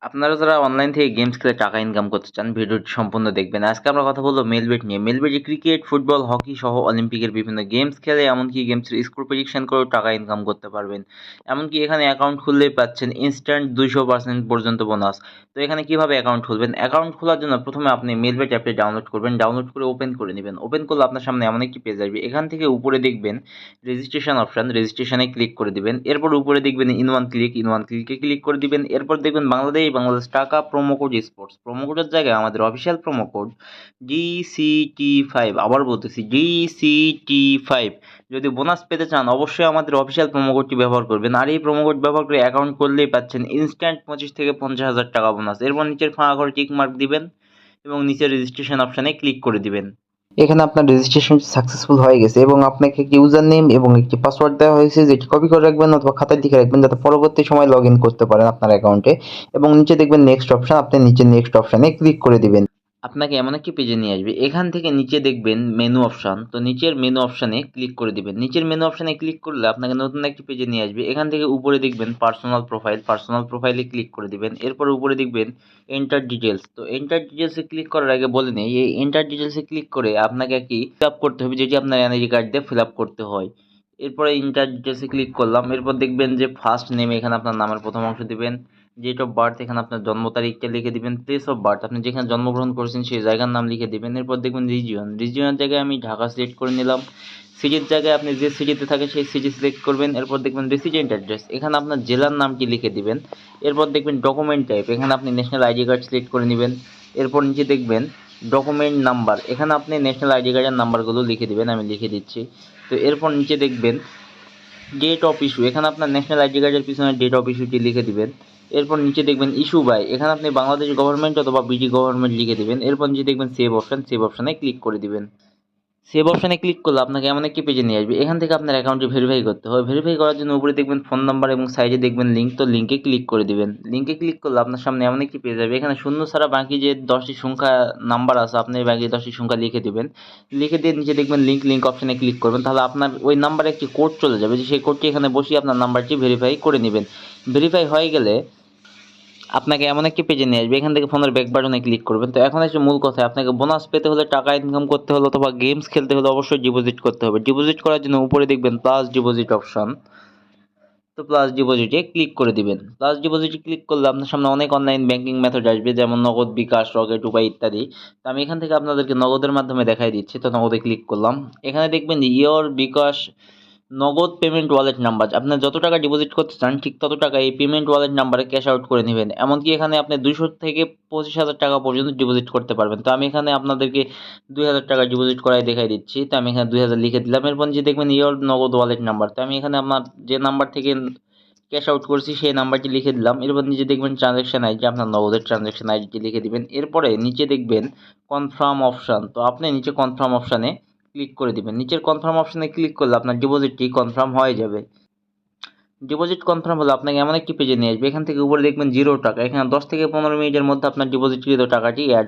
আপনারা যারা অনলাইন থেকে গেমস খেলে টাকা ইনকাম করতে চান, ভিডিওটি সম্পূর্ণ দেখবেন। আজকে আমরা কথা বলবো মেলবেট নিয়ে। মেলবেটে ক্রিকেট, ফুটবল, হকি সহ অলিম্পিকের বিভিন্ন গেমস খেলে, এমনকি গেমসের স্কোর প্রেডিকশন করেও টাকা ইনকাম করতে পারবেন। এমনকি এখানে অ্যাকাউন্ট খুললেই পাচ্ছেন ইনস্ট্যান্ট 200% পর্যন্ত বোনাস। তো এখানে কিভাবে অ্যাকাউন্ট খুলবেন? অ্যাকাউন্ট খোলার জন্য প্রথমে আপনি মেলবেট অ্যাপটি ডাউনলোড করবেন। ডাউনলোড করে ওপেন করে নেবেন। ওপেন করলে আপনার সামনে এমন একটি পেজ আসবে। এখান থেকে উপরে দেখবেন রেজিস্ট্রেশন অপশন, রেজিস্ট্রেশনে ক্লিক করে দিবেন। এরপর উপরে দেখবেন ইন ওয়ান ক্লিকে ক্লিক করে দিবেন। এরপর দেখবেন বাংলাদেশ টাকা প্রোমো কোড স্পোর্টস, প্রোমো কোডের জায়গায় আমাদের অফিসিয়াল প্রোমো কোড DCT5, আবার বলতেছি DCT5। যদি বোনাস পেতে চান অবশ্যই আমাদের অফিসিয়াল প্রোমো কোডটি ব্যবহার করবেন। আর এই প্রোমো কোড ব্যবহার করে অ্যাকাউন্ট করলেই পাচ্ছেন ইনস্ট্যান্ট 25 থেকে 50,000 টাকা বোনাস। এরপর নিচের ফাঁকা ঘরে টিক মার্ক দিবেন এবং নিচের রেজিস্ট্রেশন অপশানে ক্লিক করে দিবেন। এখানে আপনার রেজিস্ট্রেশন সাকসেসফুল হয়ে গেছে এবং আপনাকে একটি ইউজার নেম এবং একটি পাসওয়ার্ড দেওয়া হয়েছে, যেটি কপি করে রাখবেন অথবা খাতায় লিখে রাখবেন যাতে পরবর্তী সময় লগ ইন করতে পারেন আপনার অ্যাকাউন্টে। এবং নিচে দেখবেন নেক্সট অপশন, আপনি নিচে নেক্সট অপশানে ক্লিক করে দিবেন। আপনাকে এমন একটি পেজে নিয়ে আসবে। এখান থেকে নিচে দেখবেন মেনু অপশন, তো নিচের মেনু অপশানে ক্লিক করে দিবেন। নিচের মেনু অপশানে ক্লিক করলে আপনাকে নতুন একটি পেজে নিয়ে আসবে। এখান থেকে উপরে দেখবেন পার্সোনাল প্রোফাইলে ক্লিক করে দিবেন। এরপর উপরে দেখবেন এন্টার ডিটেলস, তো এন্টার ডিটেলসে ক্লিক করার আগে বলে নেই, এই এন্টার ডিটেলসে ক্লিক করে আপনাকে একটি ফিল আপ করতে হবে, যেটি আপনার এনআইডি কার্ড দিয়ে ফিল আপ করতে হয়। এরপরে এন্টার ডিটেলসে ক্লিক করলাম। এরপর দেখবেন যে ফার্স্ট নেম, এখানে আপনার নামের প্রথম অংশ দিবেন। ডেট অফ বার্থ, এখানে আপনার জন্ম তারিখটা লিখে দিবেন। প্লেস অফ বার্থ, আপনি যেখানে জন্মগ্রহণ করেছেন সেই জায়গার নাম লিখে দিবেন। এরপর দেখবেন রিজিয়নের জায়গায় আমি ঢাকা সিলেক্ট করে নিলাম। সিটির জায়গায় আপনি যে সিটিতে থাকে সেই সিটি সিলেক্ট করবেন। এরপর দেখবেন রেসিডেন্ট অ্যাড্রেস, এখানে আপনার জেলার নামটি লিখে দিবেন। এরপর দেখবেন ডকুমেন্ট টাইপ, এখানে আপনি ন্যাশনাল আইডি কার্ড সিলেক্ট করে নেবেন। এরপর নিচে দেখবেন ডকুমেন্ট নাম্বার, এখানে আপনি ন্যাশনাল আইডি কার্ডের নাম্বারগুলো লিখে দিবেন, আমি লিখে দিচ্ছি। তো এরপর নিচে দেখবেন ডেট অফ ইস্যু, এখানে আপনার ন্যাশনাল আইডি কার্ডের পিছনে ডেট অফ ইস্যুটি লিখে দিবেন। এরপর নিচে দেখবেন ইস্যু বাই, এখানে আপনি বাংলাদেশ গভর্নমেন্ট অথবা বিডি গভর্নমেন্ট লিখে দিবেন। এরপর নিচে দেখবেন সেভ অপশানে ক্লিক করে দিবেন। সেভ অপশানে ক্লিক করলে আপনাকে এমন একটি পেজে নিয়ে আসবে। এখান থেকে আপনার অ্যাকাউন্টটি ভেরিফাই করতে হবে। ভেরিফাই করার জন্য উপরে দেখবেন ফোন নাম্বার এবং সাইডে দেখবেন লিঙ্ক, তো লিঙ্কে ক্লিক করে দিবেন। লিঙ্কে ক্লিক করলে আপনার সামনে এমন একটি পেজ আসবে। এখানে শূন্য ছাড়া বাকি যে 10টি সংখ্যা নাম্বার আছে, আপনি বাকি 10টি সংখ্যা লিখে দিবেন। লিখে দিয়ে নিচে দেখবেন লিঙ্ক অপশানে ক্লিক করবেন, তাহলে আপনার ওই নাম্বারে একটি কোড চলে যাবে, যে সেই কোডটি এখানে বসিয়ে আপনার নাম্বারটি ভেরিফাই করে নেবেন। ভেরিফাই হয়ে গেলে আপনাকে এমন একটি পেজে নিয়ে আসবে। এখান থেকে ফোনের ব্যাক বাটনে ক্লিক করবেন। তো এখন হচ্ছে মূল কথা, আপনাকে বোনাস পেতে হলে, টাকা ইনকাম করতে হলে অথবা গেমস খেলতে হলে অবশ্যই ডিপোজিট করতে হবে। ডিপোজিট করার জন্য উপরে দেখবেন প্লাস ডিপোজিট অপশন, তো প্লাস ডিপোজিটে ক্লিক করে দিবেন। প্লাস ডিপোজিটে ক্লিক করলে আপনার সামনে অনেক অনলাইন ব্যাংকিং মেথড আসবে, যেমন নগদ, বিকাশ, রকেট, উপায় ইত্যাদি। তো আমি এখান থেকে আপনাদেরকে নগদের মাধ্যমে দেখাই দিচ্ছি। তো নগদে ক্লিক করলাম। এখানে দেখবেন ইয়োর বিকাশ নগদ পেমেন্ট ওয়ালেট নাম্বার, আপনার যত টাকা ডিপোজিট করতে চান ঠিক তত টাকা এই পেমেন্ট ওয়ালেট নাম্বারে ক্যাশ আউট করে নেবেন। এমনকি এখানে আপনি 200 থেকে 25,000 টাকা পর্যন্ত ডিপোজিট করতে পারবেন। তো আমি এখানে আপনাদেরকে 2,000 টাকা ডিপোজিট করাই দেখাই দিচ্ছি। তো আমি এখানে 2,000 লিখে দিলাম। এরপর যে দেখবেন ইয়োর নগদ ওয়ালেট নাম্বার, তো আমি এখানে আপনার যে নাম্বার থেকে ক্যাশ আউট করছি সেই নাম্বারটি লিখে দিলাম। এরপর নিচে দেখবেন ট্রানজ্যাকশন আইডি, আপনার নগদের ট্রানজ্যাকশন আইডিটি লিখে দিবেন। এরপরে নিচে দেখবেন কনফার্ম অপশান, তো আপনি নিচে কনফার্ম অপশানে ক্লিক করে দিবেন। নিচের কনফার্ম অপশানে ক্লিক করলে আপনার ডিপোজিটটি কনফার্ম হয়ে যাবে। ডিপোজিট কনফার্ম হলে আপনাকে এমন একটি পেজে নিয়ে আসবে। এখান থেকে উপরে দেখবেন 0 টাকা, এখানে 10 থেকে 15 মিনিটের মধ্যে আপনার ডিপোজিটকৃত টাকাটি অ্যাড